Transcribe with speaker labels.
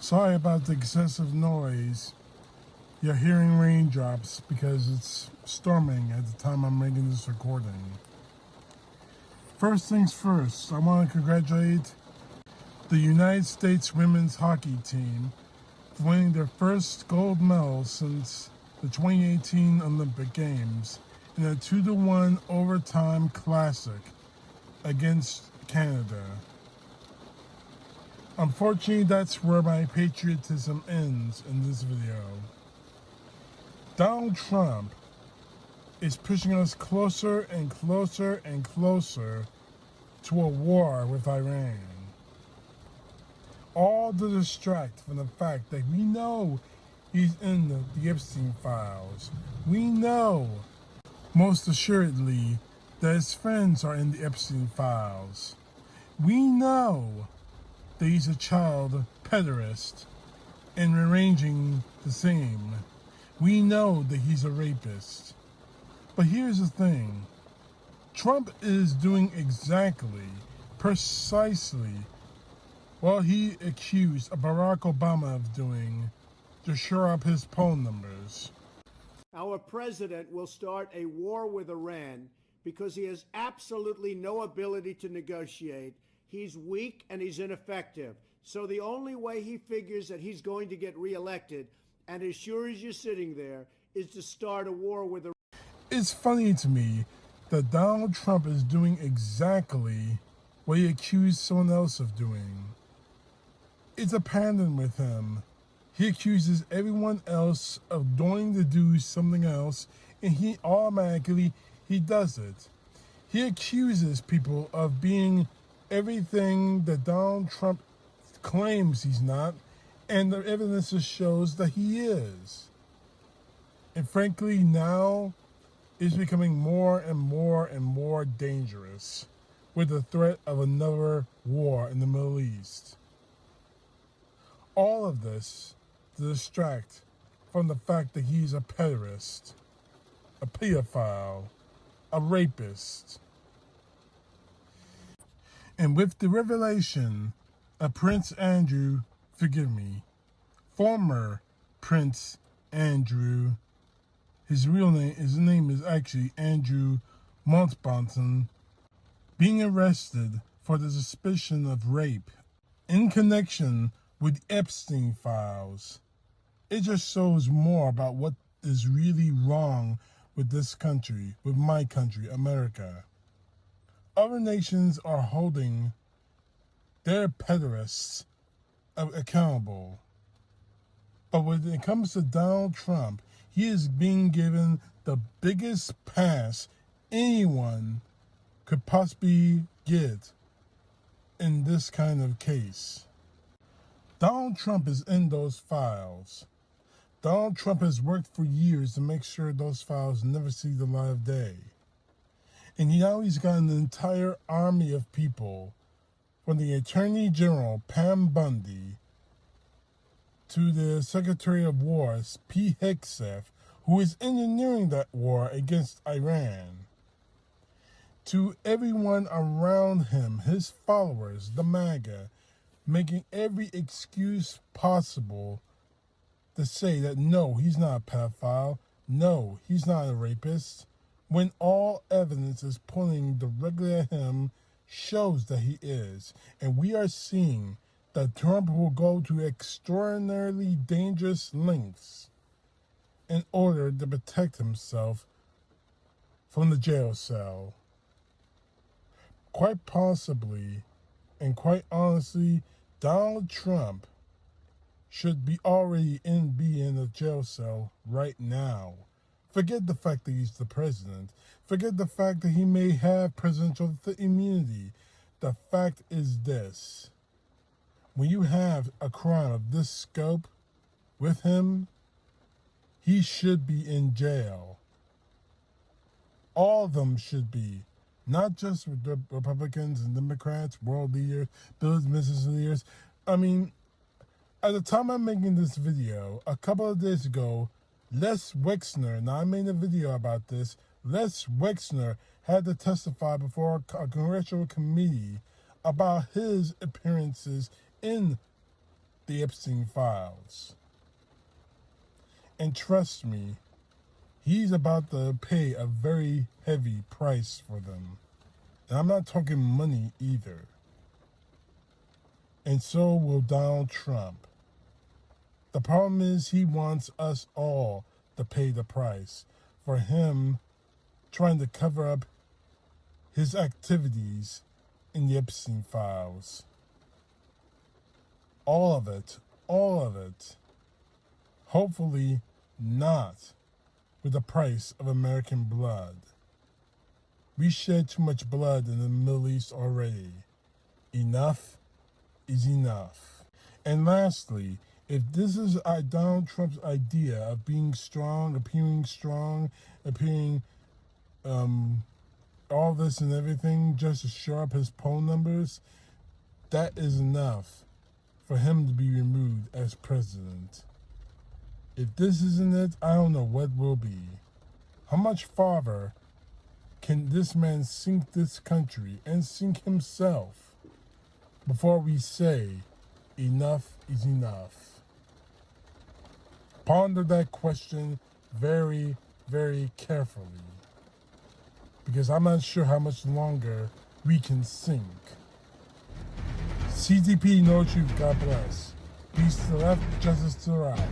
Speaker 1: Sorry about the excessive noise. You're hearing raindrops because it's storming at the time I'm making this recording. First things first, I want to congratulate the United States women's hockey team for winning their first gold medal since the 2018 Olympic Games in a 2-1 overtime classic against Canada. Unfortunately, that's where my patriotism ends in this video. Donald Trump is pushing us closer and closer and closer to a war with Iran. All to distract from the fact that we know he's in the Epstine files. We know, most assuredly, that his friends are in the Epstein files. We know that he's a child pederast and arranging the same. We know that he's a rapist. But here's the thing. Trump is doing precisely what he accused Barack Obama of doing to shore up his poll numbers.
Speaker 2: Our president will start a war with Iran because he has absolutely no ability to negotiate. He's weak and he's ineffective. So the only way he figures that he's going to get reelected, and as sure as you're sitting there, is to start a war with Iran.
Speaker 1: It's funny to me that Donald Trump is doing exactly what he accused someone else of doing. It's a pattern with him. He accuses everyone else of going to do something else, and he automatically does it. He accuses people of being everything that Donald Trump claims he's not, and the evidence shows that he is. And frankly, now it's becoming more and more and more dangerous with the threat of another war in the Middle East. All of this to distract from the fact that he's a pederast, a pedophile, a rapist. And with the revelation of Prince Andrew, former Prince Andrew, his name is actually Andrew Mountbatten, being arrested for the suspicion of rape in connection with Epstein files. It just shows more about what is really wrong with this country, with my country, America. Other nations are holding their pederasts accountable. But when it comes to Donald Trump, he is being given the biggest pass anyone could possibly get in this kind of case. Donald Trump is in those files. Donald Trump has worked for years to make sure those files never see the light of day. And now he's got an entire army of people, from the Attorney General, Pam Bundy, to the Secretary of War, Pete Hegseth, who is engineering that war against Iran, to everyone around him, his followers, the MAGA, making every excuse possible to say that no, he's not a pedophile, no, he's not a rapist, when all evidence is pointing directly at him shows that he is. And we are seeing that Trump will go to extraordinarily dangerous lengths in order to protect himself from the jail cell. Quite possibly, and quite honestly, Donald Trump should be already in a jail cell right now. Forget the fact that he's the president. Forget the fact that he may have presidential immunity. The fact is this. When you have a crime of this scope with him, he should be in jail. All of them should be. Not just the Republicans and Democrats, world leaders, business leaders. I mean, at the time I'm making this video, a couple of days ago, Les Wexner, now I made a video about this, Les Wexner had to testify before a congressional committee about his appearances in the the Epstein files. And trust me, he's about to pay a very heavy price for them. And I'm not talking money either. And so will Donald Trump. The problem is he wants us all to pay the price for him trying to cover up his activities in the Epstein files. All of it. Hopefully not with the price of American blood. We shed too much blood in the Middle East already. Enough is enough. And lastly, if this is Donald Trump's idea of being strong, appearing all this and everything just to show up his poll numbers, that is enough for him to be removed as president. If this isn't it, I don't know what will be. How much farther can this man sink this country and sink himself before we say enough is enough? Ponder that question very, very carefully, because I'm not sure how much longer we can sink. CTP, no truth, God bless. Peace to the left, justice to the right.